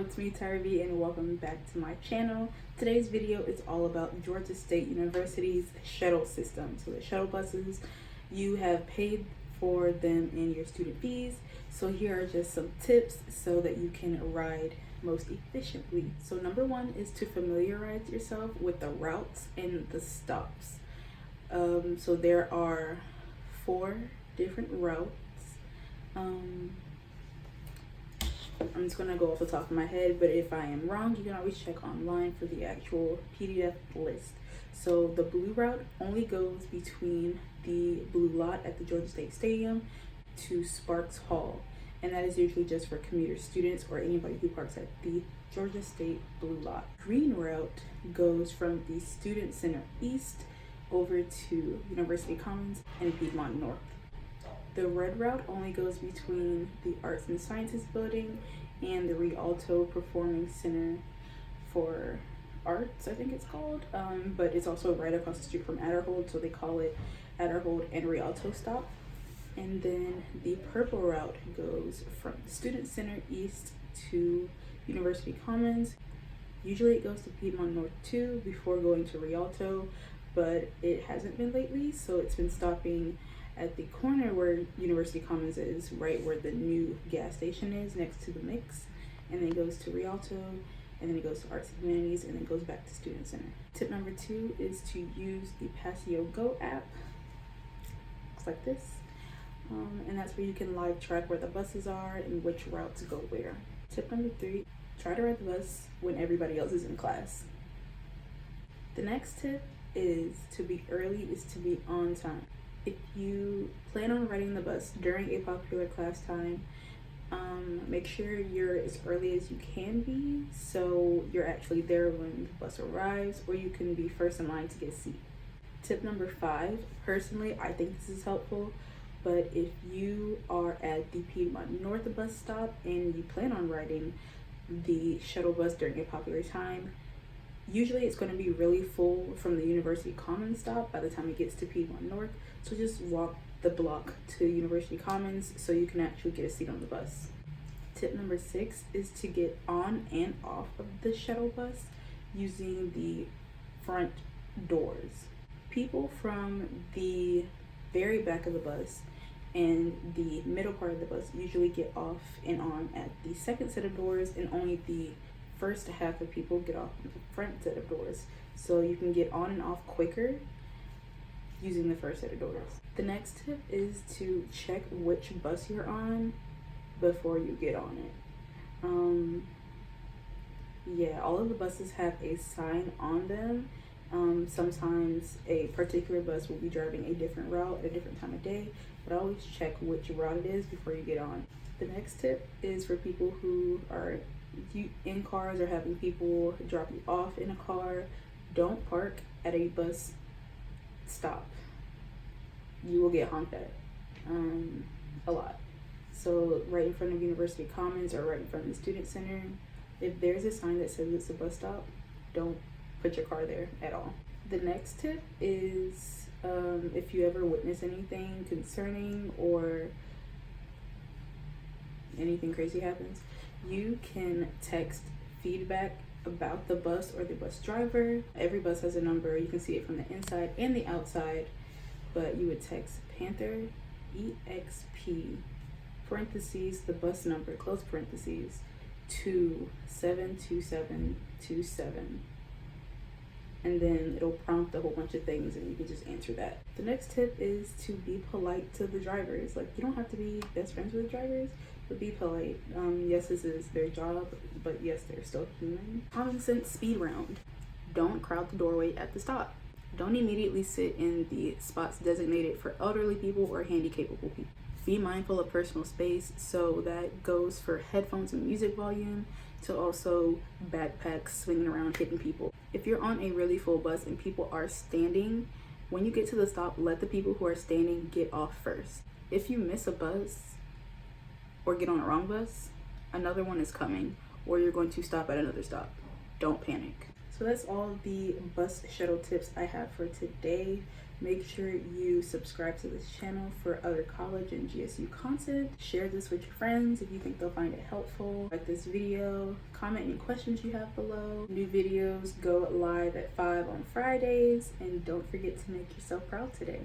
it's me, Tyra B, and welcome back to my channel. Today's video is all about Georgia State University's shuttle system. So the shuttle buses, you have paid for them in your student fees. So here are just some tips so that you can ride most efficiently. So number one is to familiarize yourself with the routes and the stops. So there are 4 different routes. I'm just gonna go off the top of my head, but if I am wrong, you can always check online for the actual PDF list. So the blue route only goes between the blue lot at the Georgia State Stadium to Sparks Hall, and that is usually just for commuter students or anybody who parks at the Georgia State blue lot. Green route goes from the Student Center East over to University Commons and Piedmont North. The red route only goes between the Arts and Sciences building and the Rialto Performing Center for Arts, I think it's called, but it's also right across the street from Adderhold, so they call it Adderhold and Rialto stop. And then the purple route goes from Student Center East to University Commons. Usually it goes to Piedmont North too before going to Rialto, but it hasn't been lately, so it's been stopping at the corner where University Commons is, right where the new gas station is next to the Mix, and then it goes to Rialto, and then it goes to Arts and Humanities, and then it goes back to Student Center. Tip number 2 is to use the Passio Go app. Looks like this. And that's where you can live track where the buses are and which routes go where. Tip number 3, try to ride the bus when everybody else is in class. The next tip is to be early, is to be on time. If you plan on riding the bus during a popular class time, make sure you're as early as you can be so you're actually there when the bus arrives, or you can be first in line to get a seat. Tip number 5, personally, I think this is helpful, but if you are at the Piedmont North bus stop and you plan on riding the shuttle bus during a popular time, usually it's going to be really full from the University Commons stop by the time it gets to Piedmont North. So just walk the block to University Commons so you can actually get a seat on the bus. Tip number 6 is to get on and off of the shuttle bus using the front doors. People from the very back of the bus and the middle part of the bus usually get off and on at the second set of doors, and only the first half of people get off the front set of doors, so you can get on and off quicker using the first set of doors. The next tip is to check which bus you're on before you get on it. Yeah, all of the buses have a sign on them. Sometimes a particular bus will be driving a different route at a different time of day, but always check which route it is before you get on. The next tip is for people who are in cars or having people drop you off in a car. Don't park at a bus stop. You will get honked at a lot. So right in front of University Commons or right in front of the Student Center, if there's a sign that says it's a bus stop, don't put your car there at all. The next tip is if you ever witness anything concerning or anything crazy happens, you can text feedback about the bus or the bus driver. Every bus has a number. You can see it from the inside and the outside, but you would text Panther EXP parentheses the bus number close parentheses to 72727, and then it'll prompt a whole bunch of things and you can just answer that. The next tip is to be polite to the drivers. Like, you don't have to be best friends with the drivers, but be polite. Yes, this is their job, but yes, they're still human. Common sense speed round. Don't crowd the doorway at the stop. Don't immediately sit in the spots designated for elderly people or handicapped people. Be mindful of personal space, so that goes for headphones and music volume, to also backpacks swinging around hitting people. If you're on a really full bus and people are standing, when you get to the stop, let the people who are standing get off first. If you miss a bus or get on the wrong bus, another one is coming, or you're going to stop at another stop. Don't panic. So that's all the bus shuttle tips I have for today. Make sure you subscribe to this channel for other college and GSU content. Share this with your friends if you think they'll find it helpful. Like this video, comment any questions you have below. New videos go live at 5 on Fridays, and don't forget to make yourself proud today.